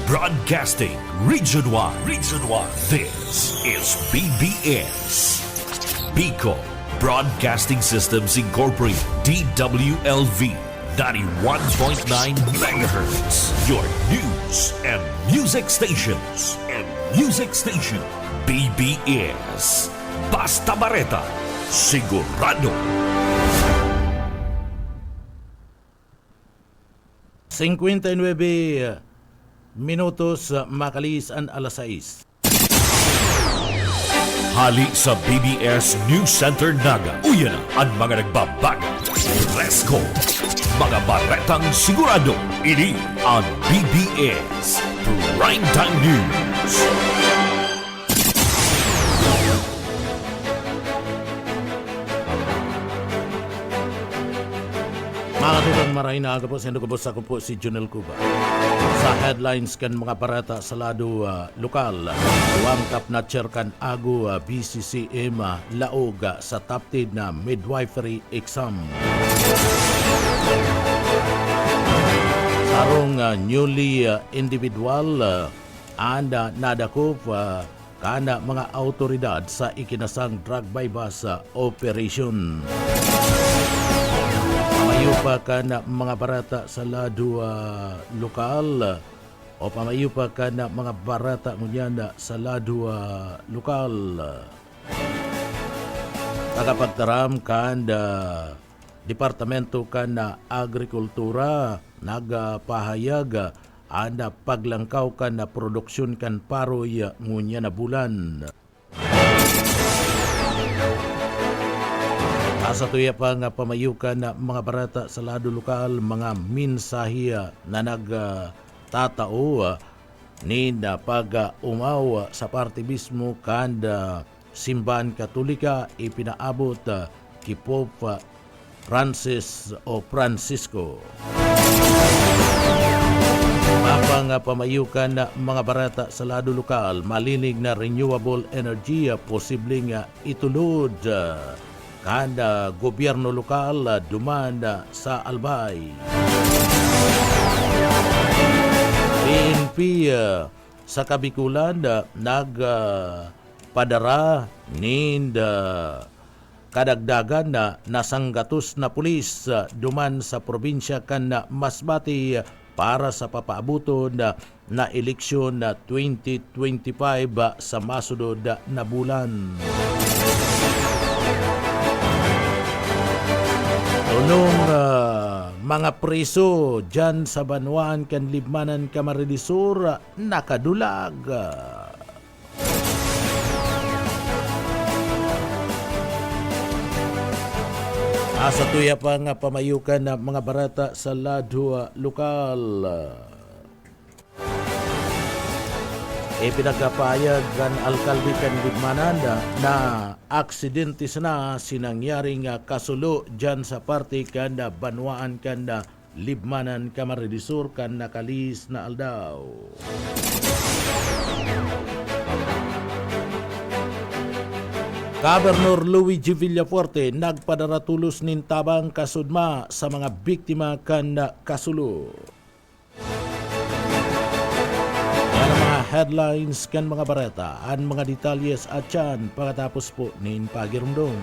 Broadcasting Region 1. Region 1. This is BBS. Bicol Broadcasting Systems Incorporated. DWLV 91.9 megahertz. Your news and music stations. BBS. Basta Bareta. Sigurado. 59 minutos makalis ang alas 6. Hali sa BBS News Center Naga. Uyan ang mga nagbabaga. Presko. Mga baretang sigurado. Ini ang BBS Primetime News. Mga tugang maray na aga po, sendo ko po sa po si Junel Cuba. Sa headlines kan mga parata sa lado lokal, wangkap na chair kan ago BCCM laog sa taptid na midwifery exam. Sarong newly individual and nadakop kana mga autoridad sa ikinasang drug bypass operation. Pamayo pa ka na mga barata sa lado lokal o pamayo pa ka na mga barata ngunyanda sa lado lokal. Tagapagtaram ka na Departamento ka na Agrikultura nagpahayag anda paglangkaw ka na produksyon kan paroy ngunya na bulan. Asa tuya pa nga pamayukan na mga barata sa lado lokal, mga minsahiya na nagtatao ni na pag-umaw sa parte mismo kanda simbahan katolika ipinaabot ki Pope Francis o Francisco. Mapang pamayukan na mga barata sa lado lokal, malinig na renewable energy posibleng itulod kada gobyerno lokal dumanda sa Albay. PNP sa Kabikulan nagpadara ninda kadagdagan na nasanggatos na pulis duman sa probinsya kan Masbate para sa papaabuton na eleksyon na 2025 sa masunod na bulan. Unong mga preso dyan sa Banwaan kan Libmanan Camarines nakadulag. Asa tuya pa nga pamayukan na mga barata sa lado lokal. Pinagkapayag kan alkalde kan Libmanan na aksidente na sinangyaring kasulo dyan sa parte kan Banwaan kan Libmanan Camarines Sur kan nakalis na aldaw. Governor Luigi Villafuerte nagpadaratulos nin tabang kasudma sa mga biktima kan kasulo. Yan ang mga headlines kan mga bareta ang mga detalyes at yan pagkatapos po nin pagirumdum.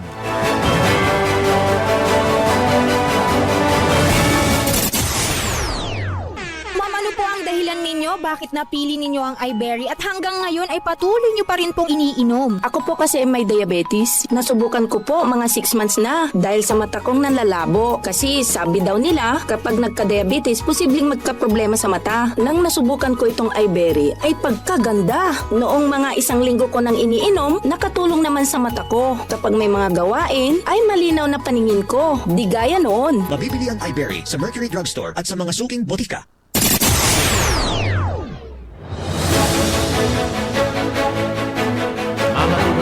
Dahilan ninyo bakit napili ninyo ang iBerry at hanggang ngayon ay patuloy nyo pa rin pong iniinom. Ako po kasi ay may diabetes. Nasubukan ko po mga 6 months na dahil sa mata kong nanlalabo. Kasi sabi daw nila kapag nagka-diabetes, posibleng magka-problema sa mata. Nang nasubukan ko itong iBerry ay pagkaganda. Noong mga 1 linggo ko nang iniinom, nakatulong naman sa mata ko. Kapag may mga gawain, ay malinaw na paningin ko. Di gaya noon. Mabibili ang iBerry sa Mercury Drugstore at sa mga suking botika.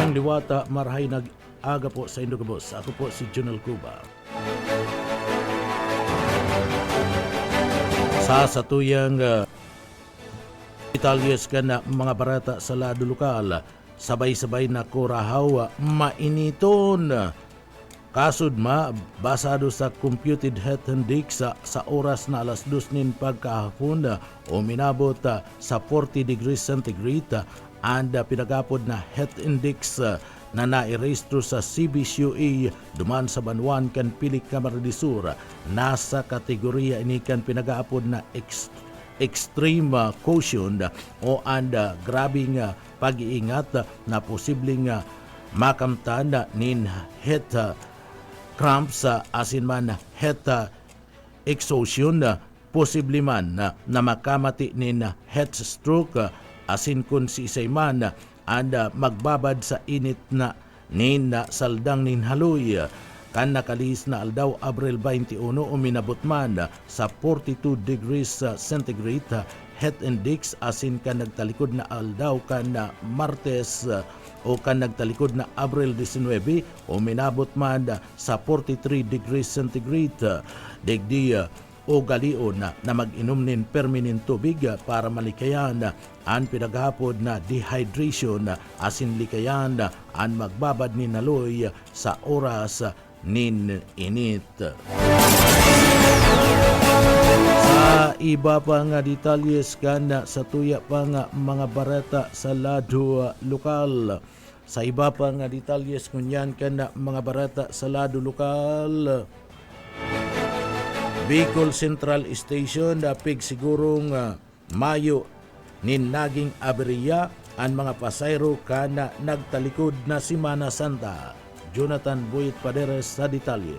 Ang liwata marahay nag-aga po sa Indogabos. Ako po si Junel Cuba. Sa satuyang detalyes ka na mga barata sa lado lokal, sabay-sabay na kurahaw mainiton Kasud basado sa computed health index sa oras na alas 2 nin pagkahapon uminabot sa 40 degrees centigrade and pinagapod na health index na nairehistro sa CBCUA duman sa Banwan kan Pilik Camarines Sur nasa kategorya ini kan pinagapod na extreme caution o grabing pag-iingat na posibleng makamtan nin health cramps asin man health exhaustion posible man na makamati nin health stroke asin kun si isay man magbabad sa init na nin saldang nin haloy kan nakalis na aldaw Abril 21 uminabot man sa 42 degrees centigrade health index asin kan nagtalikod na aldaw kan Martes o kan nagtalikod na Abril 19 uminabot man sa 43 degrees centigrade digdi o galion na mag-inom nin perminin tubig para malikayan ang pinaghapod na dehydration asin likayan ang magbabad ni naloy sa oras nin init. Sa iba pa nga detalyes kan sa tuya pa nga mga bareta sa lado lokal. Sa iba pa nga detalyes kunyan kan mga bareta sa lado lokal. Bicol Central Station dapig sigurong Mayo nin naging aberya ang mga pasayro kana nagtalikod na Semana Santa. Jonathan Boyet Paderes sa detalye.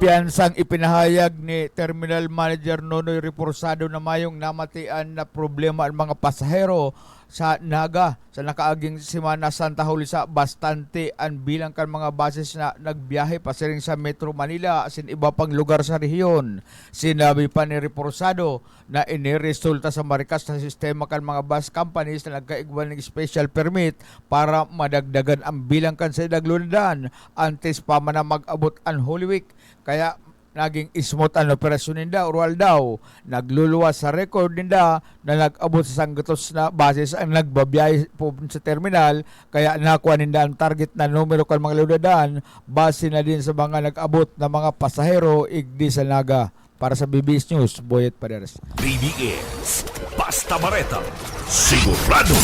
Piyansang ipinahayag ni Terminal Manager Nonoy Reporsado na mayong namatian na problema ang mga pasahero sa Naga sa nakaaging Semana Santa huli sa bastante ang bilang kan mga bases na nagbiyahe pasiring sa Metro Manila asin iba pang lugar sa rehiyon. Sinabi pa ni Reporsado na iniresulta sa marikas na sistema kan mga bus companies na nagkaigwan ng special permit para madagdagan ang bilang kan sa idaglunadan antes pa man na mag-abot ang Holy Week. Kaya naging smooth ang operasyon ninda, oral daw. Nagluluwas sa record ninda na nag-abot sa sanggatos na basis ang nagbabiyahe po sa terminal. Kaya nakuha ninda ang target na numero kan mga lunadan base na din sa mga nag-abot na mga pasahero igdi sa Naga. Para sa BBS News, Boyet Paderes. BBS Basta Bareta sigurado.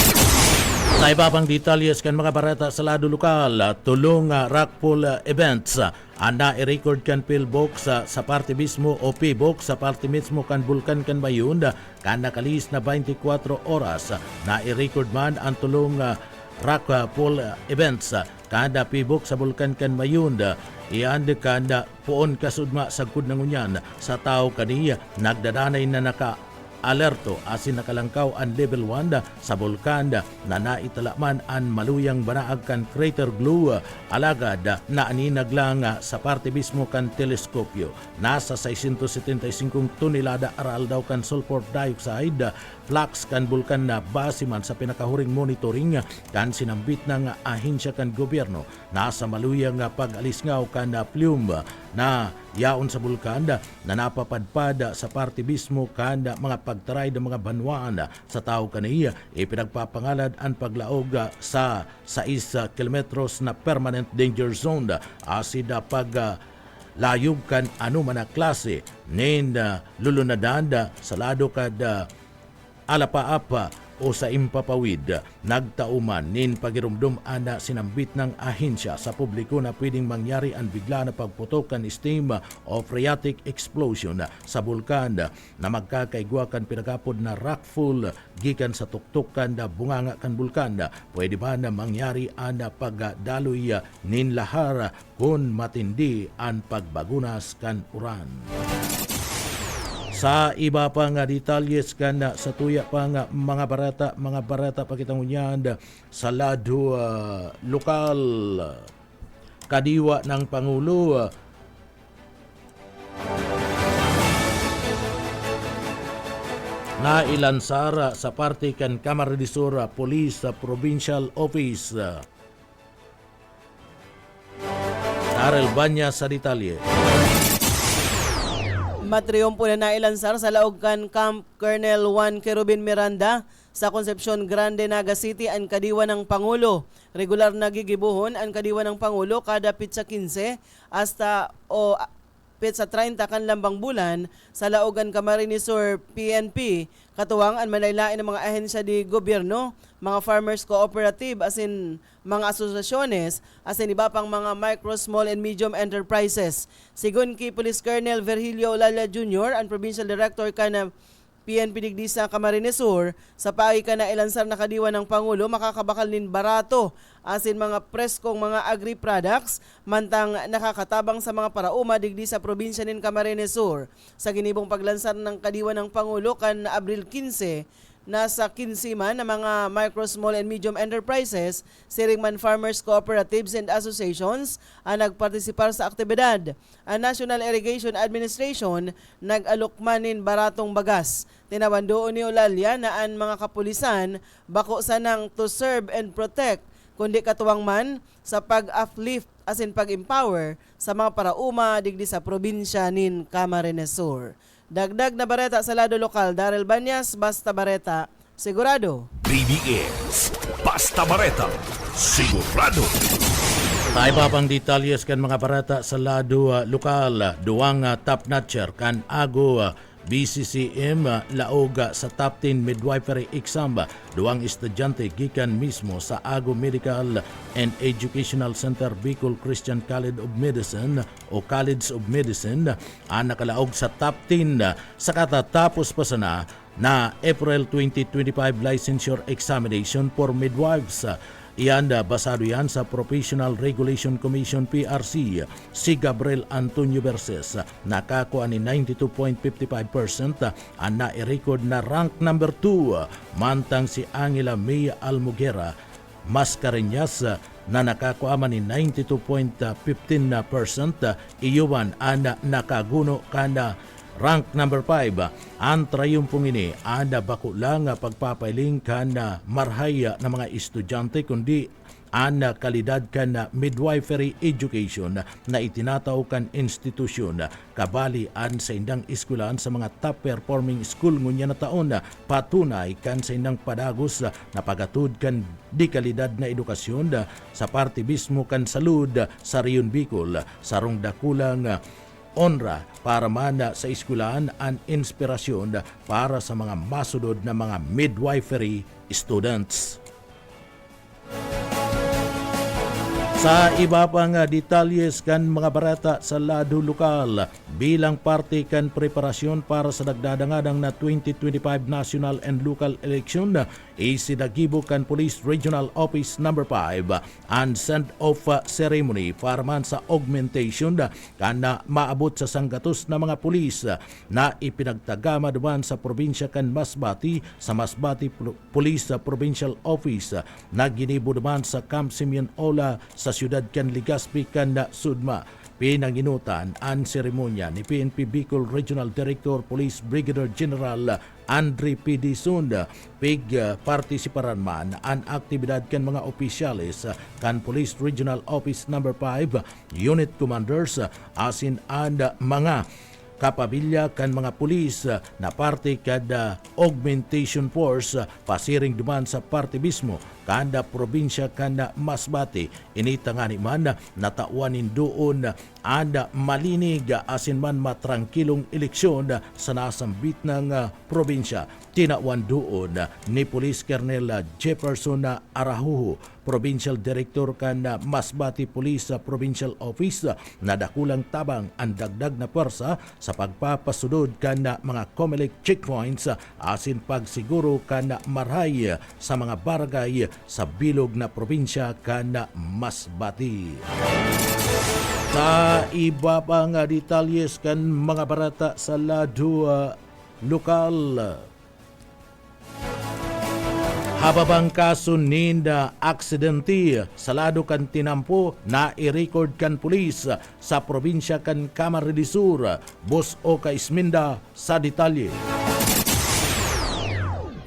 Sa iba pang detalyes kan mga bareta sa lado lokal, tulong rockpool events na i-record kan pillbox sa parte mismo o P-box sa parte mismo kan Bulkan kan Bayun kan nakalis na 24 oras na i-record man ang tulong rockpool events kada P-box sa Bulkan kan Bayun. Iyan kada poon kasudma sa kudnangunyan sa tao kaniya nagdadanay na alerto asin nakalangkaw ang level 1 sa bulkan na naitalaman ang maluyang banaag kan crater glue alagad na aninag lang sa parte mismo kan teleskopyo. Nasa 675 tonelada aral daw kan sulfur dioxide flux kan bulkan na base man sa pinakahuring monitoring kan sinambit ng ahensya kan gobyerno. Nasa maluyang pag-alisngaw kan plume na yaon sa bulkan na napapadpad sa parte mismo kan mga pagtaray ng mga banwaan sa tao kaniya ipinagpapangalad ang paglaog sa 6 kilometros na permanent danger zone asida pag layog kan anuman na klase nin lulunadan sa lado kad alapaapa o sa impapawid. Nagtauman nin pagirumdum ana sinambit ng ahensya sa publiko na pwedeng mangyari ang bigla na pagputok kan steam o phreatic explosion sa bulkan na magkakaigwa kan pinagapod na rockfall gikan sa tuktukan na bunganga kan bulkan. Pwede ba na mangyari ang pagdaloy nin lahar kung matindi ang pagbagunas kan uran. Sa iba pa nga detalyes kan sa tuya pa nga mga barata pakitangunyan sa lado lokal kadiwa ng Pangulo na ilansara sa parte kan Camarines Sur Police Provincial Office. Darrell Banya sa detalye. Matriumpo na nailansar sa laog kan Camp Colonel Juan Kerubin Miranda sa Concepcion Grande, Naga City ang kadiwa ng Pangulo. Regular na gigibuhon ang kadiwa ng Pangulo kada pitsa 15 hasta o pitsa 30 kan lambang bulan sa laogan Camarines Sur PNP. Katuwang ang malaylain ng mga ahensya di gobyerno, mga farmers cooperative as in mga asosasyones as in iba pang mga micro, small and medium enterprises. Sigun kay Police Colonel Virgilio Olalla Jr., ang Provincial Director kana PNP digdi sa Camarines Sur, sa paagi ka na ilansar na kadiwa ng Pangulo, makakabakal nin barato asin mga preskong mga agri-products mantang nakakatabang sa mga parauma digdi sa probinsya nin Camarines Sur. Sa ginibong paglansar ng kadiwa ng Pangulo kan Abril 15, nasa 15 man na mga micro, small and medium enterprises, siringman farmers, cooperatives and associations ang nagpartisipar sa aktibidad. Ang National Irrigation Administration nag-alokmanin baratong bagas. Tinawan doon ni Olalia na ang mga kapulisan bako sanang to serve and protect, kundi katuwang man sa pag-uplift as in pag-empower sa mga parauma digdi sa probinsya nin Camarines Sur. Dagdag na bareta sa lado lokal, Daryl Banyas, Basta Bareta, sigurado. BBS Basta Bareta, sigurado. Tayo pa pang detalyes kan mga barata sa lado lokal. Duwang top notcher kan ago BCCM laoga sa top 10 midwifery exam. Duwang estudyante gikan mismo sa Ago Medical and Educational Center Bicol Christian College of Medicine o College of Medicine ang nakalaog sa top 10 sa katatapos pa sana na April 2025 licensure examination for midwives. Iyan basado yan sa Professional Regulation Commission PRC. Si Gabriel Antonio Verses nakakuha ni 92.55% ang na-record na rank number 2, mantang si Angela May Almugera Mascareñas na nakakuha man ni 92.15%, iyuban ang nakaguno kana rank number 5. Ang trayumpong ini ada bako lang pagpapailing kan marhaya ng mga estudyante kundi ang kalidad kan midwifery education na itinataw kan institusyon kabali an sa indang eskwelahan sa mga top performing school ngunya na taon patunay kan sa indang padagos na pagatud kan di kalidad na edukasyon sa parte mismo kan salud sa Riyon Bicol sarong dakulang onra para man sa eskwelahan ang inspirasyon para sa mga masudod na mga midwifery students. Sa iba pang detalyes kan mga barata sa lado lokal, bilang parte kan preparasyon para sa nagdadangadang na 2025 national and local election, isidagibo kan Police Regional Office No. 5 ang send-off ceremony para man sa augmentation kan maabot sa sanggatos na mga pulis na ipinagtagama duman sa probinsya kan Masbati sa Masbati Police Provincial Office na ginibo duman sa Camp Simeon Ola sa siyudad kan Legazpi kan Sudma. Pinanginutan ang seremonya ni PNP Bicol Regional Director Police Brigadier General Andre P. Dizon. Pig partisiparan man ang aktibidad kan mga opisyalis kan Police Regional Office No. 5 Unit Commanders asin and mga kapabilya kan mga pulis na parte kada augmentation force pasiring duman sa parte mismo kanda probinsya kanda Masbate. Initangani man natauanin doon anda malinig asin man matrangkilong eleksyon sa nasambit ng probinsya. Tinawan doon ni Police Colonel Jefferson Arahuho, Provincial Director kan Masbate Police Provincial Office, na dakulang tabang ang dagdag na pwersa sa pagpapasudod kan mga COMELEC checkpoints asin pagsiguro kan marhay sa mga barangay sa bilog na probinsya kan Masbate. Sa iba pang detalyes kan mga barata sa lado lokal, hababang kaso ninda aksidente sa lado kan tinampo na i-record kan pulis sa probinsya kan Camarines Sur. Boss Oka Isminda sa detalye.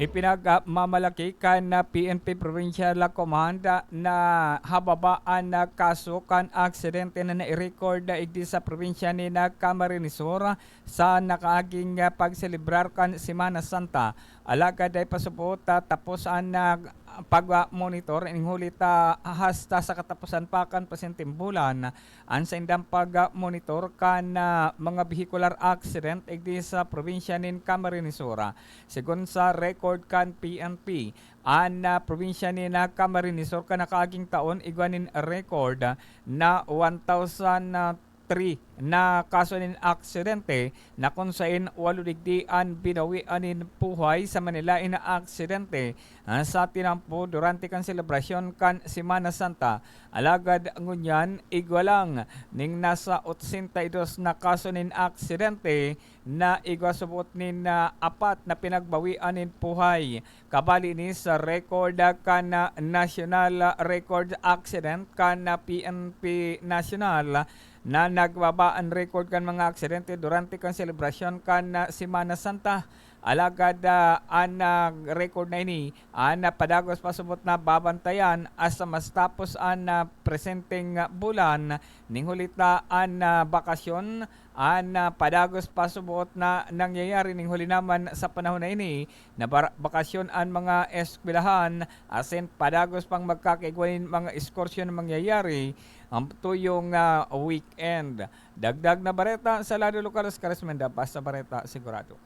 ipinagmamalaki kan na PNP Provincial Command na hababaan na kaso kan aksidente na nai-record igdi sa probinsya ni na Camarines Sur sa nakaaging pagselebrar kan Semana Santa. Alagad ay pasupot tapos ang pag-monitor ining hulita hasta sa katapusan pa kan pasentim bulan ang sa indang pag-monitor kan mga vehicular accident igdi sa probinsya nin Camarines Sur. Segun sa record kan PNP, ang probinsya ni na Camarines Sur kan nakaaging taon igwanin record na 1,003 na kaso nin aksidente na kung saan 8 digdian binawian nin buhay sa Manila ina aksidente sa tinampo durante kan selebrasyon kan Semana Santa. Alagad ngunyan igwalang ning nasa 82 na kaso nin aksidente na igwasubot nin apat na pinagbawian nin buhay. Kabali ni sa record kan National Record Accident kan PNP National na nagbabaan record kan mga aksidente durante kan selebrasyon kan Semana Santa. Alagad ang record na ini ang padagos pasubot na babantayan asa mas tapos ang presenteng bulan ning hulita ang bakasyon ang padagos pasubot na nangyayari ning huli naman sa panahon na ini na bakasyon ang mga eskwelahan asin padagos pang magkakaigwanin mga ekskursyon na mangyayari ang tuyong weekend. Dagdag na bareta sa lado lokal sa Karismenda, basta bareta sigurado.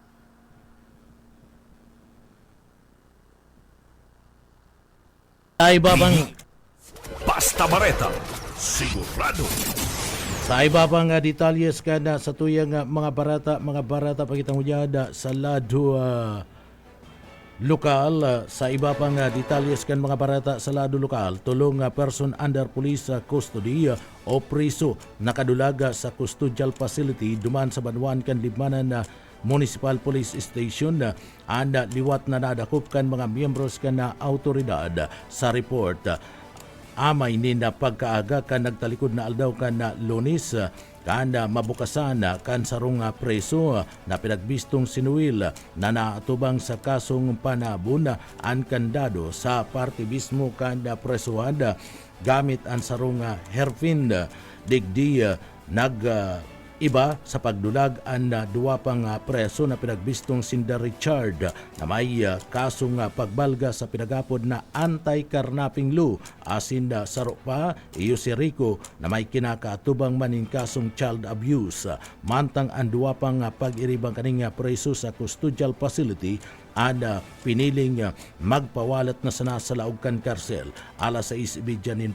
Sa iba pang Basta Bareta, sigurado. Sa iba pang detalyes kada sa tuyang mga barata pagitang unyada sa lado lokal. Sa iba pang detalyes kan mga barata sa lado lokal, tulong person under police custody o priso nakadulaga sa custodial facility duman sa Banwan kan Libmanan na Municipal Police Station. Anda liwat na nadakop kan mga miyembros kan na autoridad. Sa report, amay ni na pagkaaga kan nagtalikod na aldaw kan na Lunes kan mabukasan kan sarong preso na pinagbistong sinuwil na naatubang sa kasong panabon ang kandado sa parte mismo kan presohan gamit ang sarong herfin digdi iba sa pagdulag ang duwa pang preso na pinagbistong Sinda Richard na may kasong pagbalga sa pinagapod na anti-carnapping law asin saro pa iyo si Rico na may kinakaatubang maning kasong child abuse. Mantang ang duwa pang pag-iribang kaning preso sa custodial facility piniling magpawalat na sana sa laog kan karsel alas 6:30 nin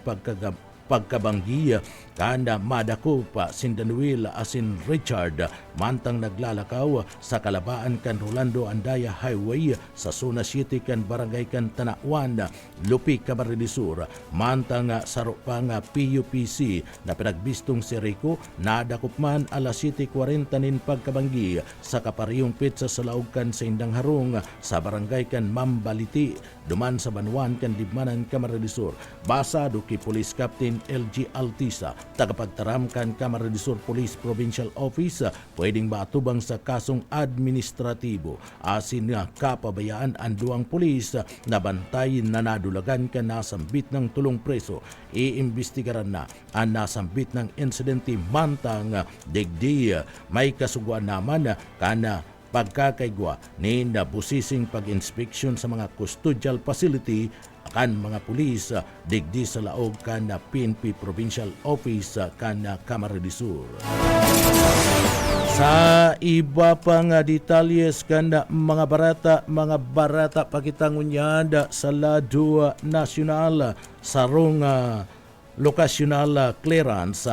pagkabanggi kanda madako pa Sindanuil asin Richard mantang naglalakaw sa kalabaan kan Rolando Andaya Highway sa Zona City kan Barangay kan Tanawan, Lupi, Camarines Sur. Mantang saro pa nga PUPC na pinagbistong si Rico nadakop man alas 7:40 nin pagkabanggi sa kapariyong pizza sa laog kan sa Indang Harong sa Barangay kan Mambaliti duman sa Banwan kan Libmanan, Camarines Sur. Basado kay Police Captain LG Altisa, tagapagtaram kan Camarines Sur Police Provincial Office, pwedeng maatubang sa kasong administratibo. Asin nga kapabayaan ang duwang pulis na bantayin na nadulagan ka nasambit ng tulong preso. Iimbestigaran na ang nasambit ng insidente mantang digdi may kasuguan naman kana pagkakaigwa ni nabusising pag-inspeksyon sa mga custodial facility kan mga pulis digdi sa laog kan PNP Provincial Office kan Camarines Sur. Sa iba pang detalyes kan mga barata pagitangunyad sa lado nasyonal sarong locational clearance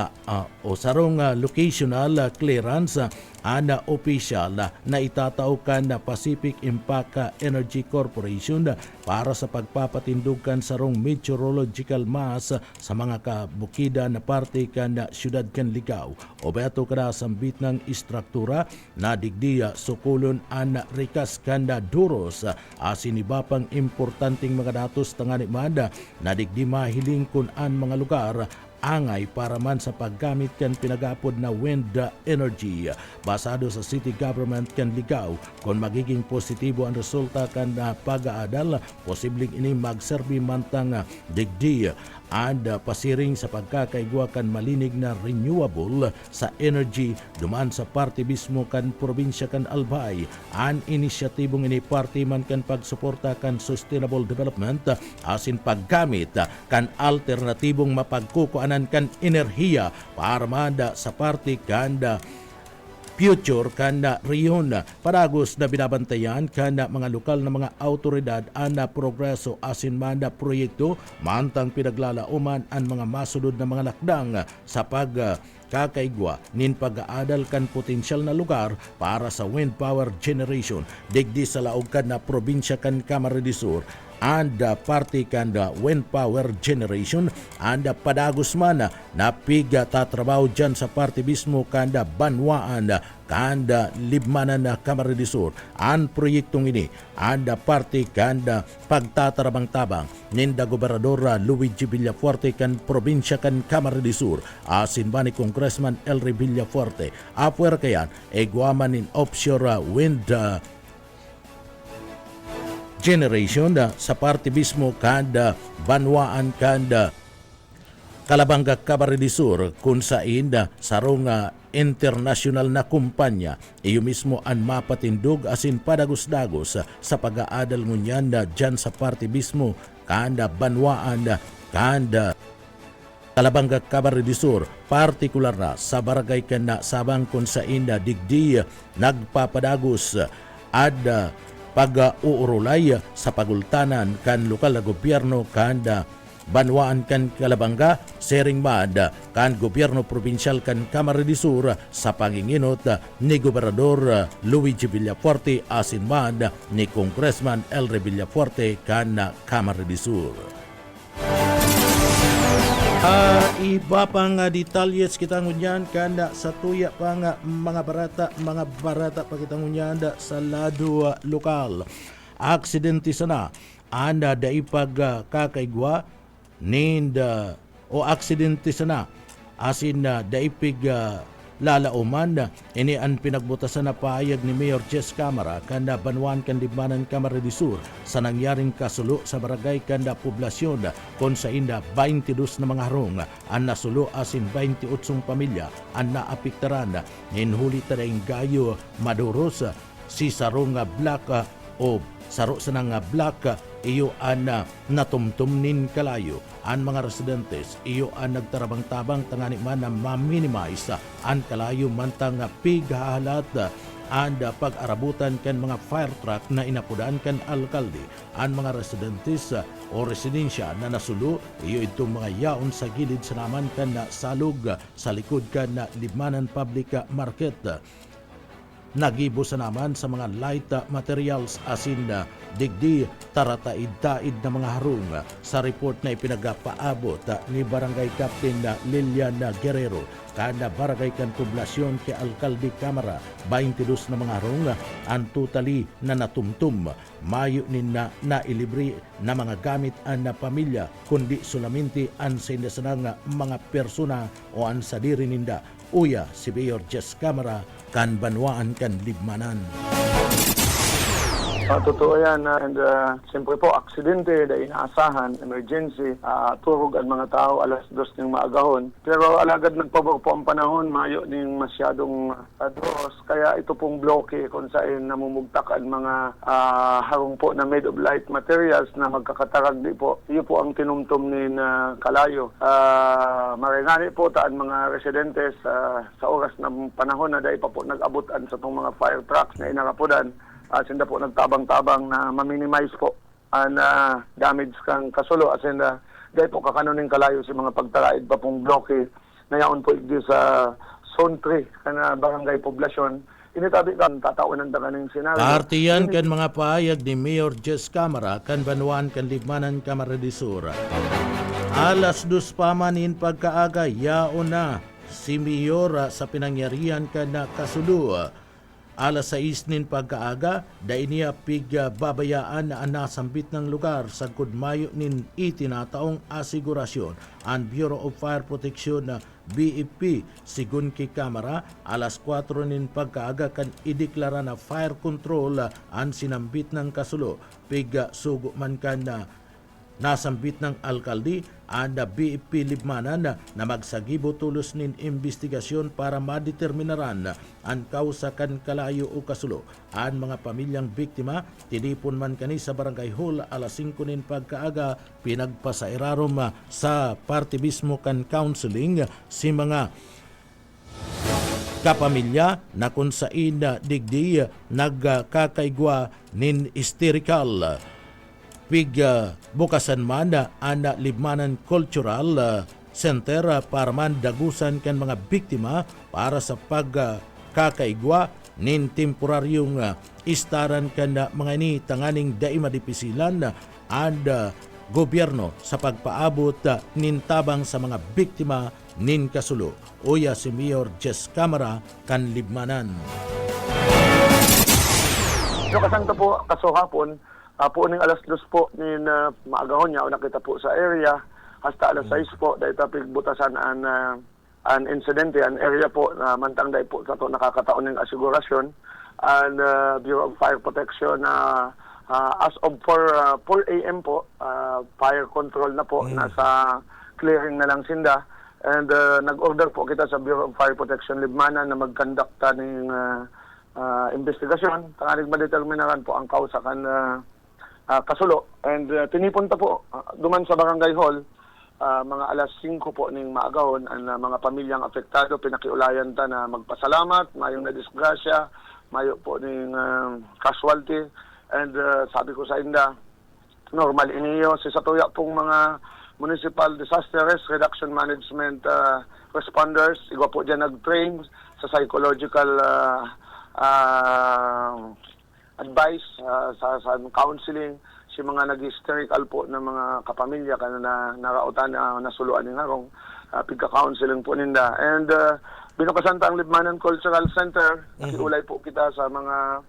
o sarong locational clearance ana official na itataukan na Pacific Impact Energy Corporation para sa pagpapatindugkan sarong meteorological mass sa mga kabukida na parte kan siyudad kan Ligao o beto kada sambit ng istruktura na digdiya sukulon an rikas kan duros asin iba pang importanteng mga datos tangani mada na digdi mahiling kun an mga lugar angay para man sa paggamit kan pinagapod na wind energy. Basado sa city government kan ligaw, kung magiging positibo ang resulta kan pag-aadal, posibleng ini magserbi mantang digdi and pasiring sa pagkakaigwa kan malinig na renewable sa energy duman sa parte mismo kan probinsya kan Albay. An inisyatibong ini parte man kan pagsuporta kan sustainable development asin paggamit kan alternatibong mapagkukuanan kan enerhiya para manda sa parte kan future kanda riyon padagos na binabantayan kanda mga lokal na mga autoridad ana progreso asin manda proyekto mantang pinaglalauman ang mga masunod na mga lakdang sa kakaigwa nin pag-aadal kan potensyal na lugar para sa wind power generation digdi sa laog kan na probinsya kan Camarines Sur and party kanda wind power generation and padagos man na piga tatrabaho dyan sa party mismo kanda banwaan kanda libmanan na Camarines Sur. Ang proyektong ini and party kanda pagtatarabang-tabang ninda Gobernador Luigi Villafuerte kan probinsya kan Camarines Sur asin ba ni Congressman Elry Villafuerte apwer kayan egwaman in offshore wind generation sa parte mismo kanda banwaan kanda Kalabanga Camarines Sur kung saan sarong international na kumpanya iyo mismo ang mapatindog asin padagos-dagos sa pag-aadal ngunyan dyan sa parte mismo kanda banwaan kanda Kalabanga Camarines Sur, partikular na sa barangay kana sabang kung saan digdi nagpapadagos at pag-uurulay sa pagultanan kan lokal na gobyerno kanda banwaan kan Kalabanga sering mad kan gobyerno probinsyal kan Camarines Sur sa panginginot ni Gobernador Luigi Villafuerte asin mad ni Congressman Elry Villafuerte kan Camarines Sur. Iba pang detalyes kita ngunyan kanda sa tuya pang mga barata pa kita ngunyan sa lado lokal. Aksidente sana anda daipag kakaigwa ninda o aksidente sana asin daipig lalauman ini ang pinagbutasan na paayag ni Mayor Jess Camara kanda banwan kan Libmanan Camarines Sur sa nangyaring kasulo sa barangay kanda poblasyon kon sa inda 22 na mga harong ang nasulo asin 28 pamilya ang naapiktaran ninhuli tadayong gayo maduros si sarong black o saro sa nga black iyo ang natumtumnin kalayo ang mga residentes iyo ang nagtarabang-tabang tangani man na ma-minimize ang kalayo mantang pighahalat and pag-arabutan kan mga fire truck na inapudan kan alkalde ang mga residentes o residensya na nasulo iyo itong mga yaon sa gilid sa naman kan na salug sa likod kan na Libmanan Public Market. Nagibo sa naman sa mga light materials asin digdi tarataid-taid na mga harong sa report na ipinagapaabot ni Barangay Captain Lilian Guerrero kada barangay kan poblasyon kay Alkalde Camara 22 na mga harong ang totally na natumtum mayo nin na nailibre na mga gamit ang na pamilya kundi solamente ang sinasanang mga persona o ang sadiri ninda uya si Mayor Jess Camara kan banwaan kan Libmanan. Totoo yan and siyempre po aksidente dahil inaasahan, emergency, turog ang mga tao alas 2 ng maagahon. Pero alagad nagpabor po ang panahon, mayo ng masyadong adros. Kaya ito pong bloke kung saan namumugtak ang mga harong po na made of light materials na magkakatarag di po. Iyo po ang tinumtum ni kalayo. Maringani po taan mga residentes sa oras ng panahon na dahil pa po nag-abutan sa itong mga fire trucks na inarapudan. Asinda po nagtabang-tabang na ma-minimize po ang damage kang kasulo. Asinda dahil po kakanuning kalayo si mga pagtalaid pa pong bloke na yaon po igdi sa Zone 3 kana barangay poblasyon. Initabi kan tataunan da kaning scenario. Partiyan kan mga paayag ni Mayor Jess Camara kan banwaan kan Libmanan Camarines Sur. Alas 2 pa manin pagkaaga yaon na si Mayor sa pinangyarihan kan na kasulo. alas 6 nin pagkaaga, dainiya babayaan na nasambit ng lugar sa kudmayo nin itinataong asigurasyon ang Bureau of Fire Protection na BFP sigun kay Kamara alas 4 nin pagkaaga kan ideklara na fire control ang sinambit ng kasulo sugo man kan na nasambit ng alkalde ang BFP Libmanan na magsagibo tulos nin investigasyon para madeterminaran ang kausa kan kalayo o kasulo. Ang mga pamilyang biktima tinipon man kani sa Barangay Hall alas 5 nin pagkaaga pinagpasairarom sa parte mismo kan counseling si mga kapamilya na kung saan digdi nagkakaigwa nin hysterical. Bukasan man ang Libmanan Cultural Center para man dagusan kan mga biktima para sa pagkakaigwa nin temporaryong istaran kan mga ini tanganing daimadipisilan ang gobyerno sa pagpaabot nin tabang sa mga biktima nin kasulo. Uya si Mayor Jess Camara kan Libmanan. So kasanta po kaso hapon, po ning alas 2 po nin maagahon niya o nakita po sa area hasta alas 6 po dahil tapig butasan an insidente an area po na mantang dahil po sa to nakakataon ng asigurasyon and Bureau of Fire Protection as of 4 a.m. po fire control na po nasa clearing na lang sinda and nag-order po kita sa Bureau of Fire Protection Libmanan na magkondukta ng investigasyon tanganig madeterminaran po ang kausa kan kasulo and tinipunta po duman sa Barangay Hall mga alas 5 po ning maagahon ang mga pamilyang apektado pinakiulayan ta na magpasalamat mayong nadisgrasya mayo po ning casualty and sabi ko sa inda normal iniyo si satuya pong mga municipal disaster risk reduction management responders igwa po dyan nag-train sa psychological advice sa counseling si mga nag-hysterical po ng mga kapamilya kana na narautan na nasuluan ni harong pigka-counseling po ninda and binukasan ta ang Libmanan Cultural Center nakiulay po kita sa mga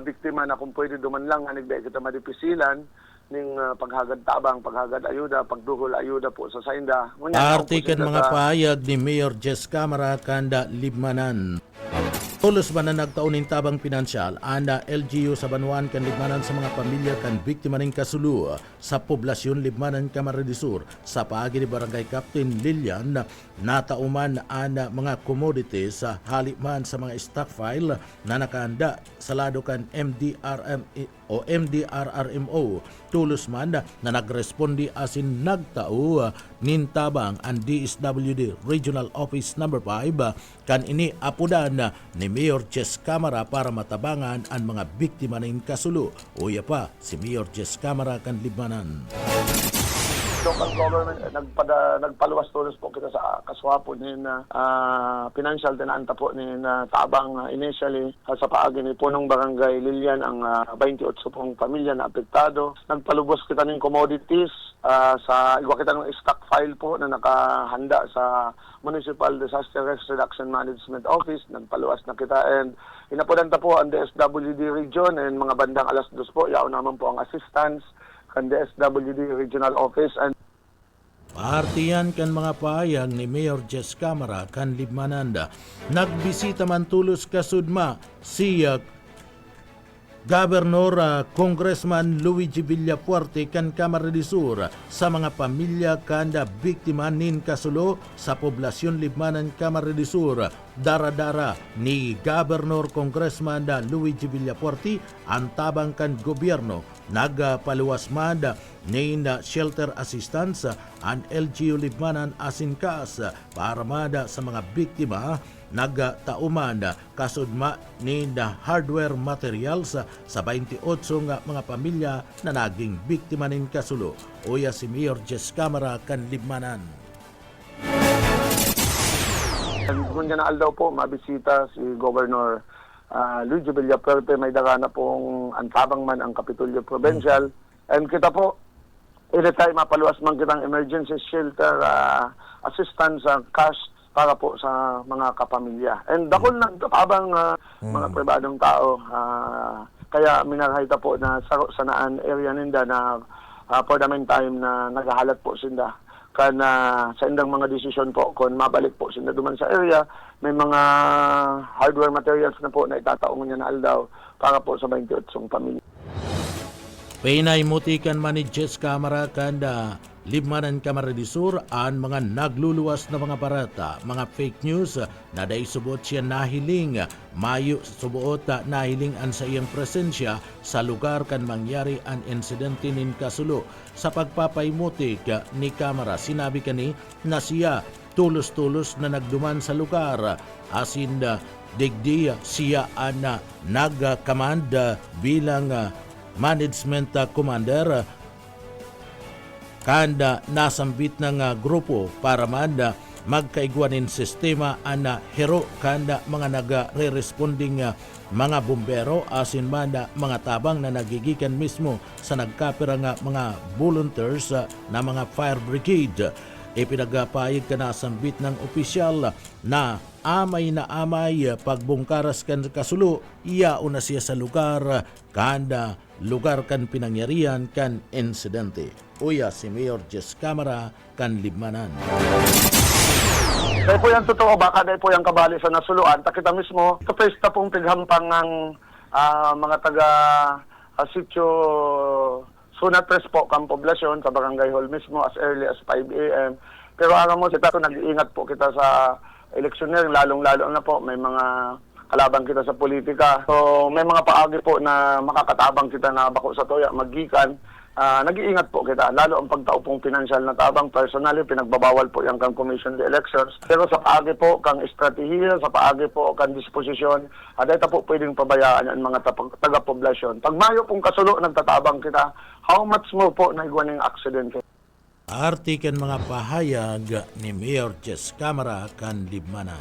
biktima na kung pwede duman lang anigday kita madipisilan ning paghagad tabang paghagad ayuda pagduhol ayuda po sa sainda artikan mga pahayag ni Mayor Jess Camara kanda Libmanan. Tulos man na nagtauning tabang pinansyal ang LGU sa Banuan kan Libmanan sa mga pamilya kan biktima ng kasulu sa poblasyon Libmanan Camarines Sur sa paagi ni Barangay Captain Lilian natauman ang mga commodities sa haliman sa mga stockpile na nakahanda sa lado kan MDRRMO tulos man na nagrespondi asin nagtao nintabang ang DSWD Regional Office No. 5 kan ini apudan ni Mayor Jess Camara para matabangan ang mga biktima ng kasulo. Uya pa si Mayor Jess Camara kan Libmanan. Local government nagpaluwas tulos po kita sa kaswapo ni financial tinanta po ni tabang initially sa paagi ni punong Barangay Lilian ang 28 pong pamilya na apektado. Nagpalubos kita ng commodities sa igwa kita ng stockpile po na nakahanda sa Municipal Disaster Risk Reduction Management Office. Nagpaluwas na kita and inapodanta po ang DSWD region and mga bandang alas 2 po yaw naman po ang assistance kan DSWD Regional Office and Partiyan kan mga pahayag ni Mayor Jess Camara kan Libmananda. Nagbisita man tulos kasudma si Governor Congressman Luigi Villafuerte kan Camarines Sur sa mga pamilya kanda biktima nin kasulo sa poblasyon Libmanan Camarines Sur. Dara-dara ni Governor Congressman Luigi Villafuerte ang tabang kan gobyerno nagpaluwas man ni shelter assistance ang LGU Libmanan asinkas para mada sa mga biktima nagtauman kasudma ni hardware materials sa 28 nga mga pamilya na naging biktima nin kasulo. Uya si Mayor Jess Camara kan Libmanan. Kung ganaan daw po, mabisita si Governor Luigi Villafuerte, may dagana pong antabang man ang Kapitolyo Provincial. And kita po, anytime mapaluwas man kitang emergency shelter assistance cash para po sa mga kapamilya. And dakol nagtabang mga pribadong tao. Kaya minarahita po na sanaan area ninda na for the meantime na naghahalat po sinda. Kana sa indang mga desisyon po kung mabalik po sinda duman sa area, may mga hardware materials na po na itataong niya na aldaw para po sa 28 pamilya. Pinaimutikan man ni Jess Camara kanda Libmanan Camarines ang mga nagluluwas na mga barata, mga fake news na day subot siya nahiling, mayo subuot nahiling an sa iyang presensya sa lugar kan mangyari ang insidente nin Kasulo. Sa pagpapaimutik ni Camara, sinabi kani na siya tulos-tulos na nagduman sa lugar, asin digdi siya ang nagkamand bilang management commander kanda nasambit ng grupo para man magkaigwanin sistema ana hero kanda mga nagre-responding mga bumbero asin man mga tabang na nagigikan mismo sa nagkapira nga mga volunteers na mga fire brigade. Ipinagpahayag ka nasambit ng opisyal na amay pagbungkaras kan Kasulo, iya una siya sa lugar kanda lugar kan pinangyarihan kan insidente. Uya si Mayor Jess Camara kan Libmanan. Dahil po yan totoo, baka dahil po yan kabali sa nasuluan. Takita mismo, kapres na pong pighampang ng mga taga sitio Sunatres po, kang poblasyon sa Barangay Hall mismo as early as 5 a.m. Pero alam mo, kita nag-iingat po kita sa electioneering, lalong-lalo na po, may mga kalaban kita sa politika. So may mga paagi po na makakatabang kita na bako sa toya, magikan. Nag-iingat po kita, lalo ang pagtaupong pinansyal na tabang. Personally, pinagbabawal po yung kang Commission de Elections. Pero sa paagi po, kang estratehiya, sa paagi po, kang disposisyon, dahil po pwedeng pabayaan ang mga taga-poblasyon. Pag mayo pong Kasulo, nagtatabang kita, how much more po na igwaning aksidente? Artikan mga pahayag ni Mayor Jess Camara kan Libmanan.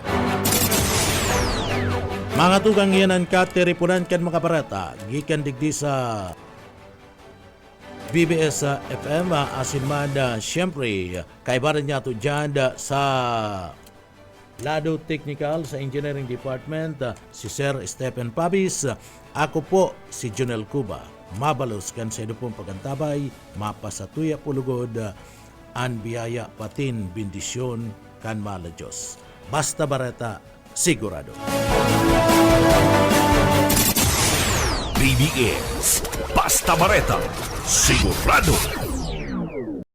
Mga tugang yan ang katiripunan kan mga barata, gikan digdi sa BBS FM asin man siyempre kaibaran niya to dyan sa Lado Technical sa Engineering Department si Sir Stephen Pabis. Ako po si Jonel Cuba. Mabalos kan sa ino pong pagantabay, mapasatuya pulugod an biyaya patin bendisyon kan mala Diyos. Basta barata, sigurado. BBS Basta Bareta, sigurado.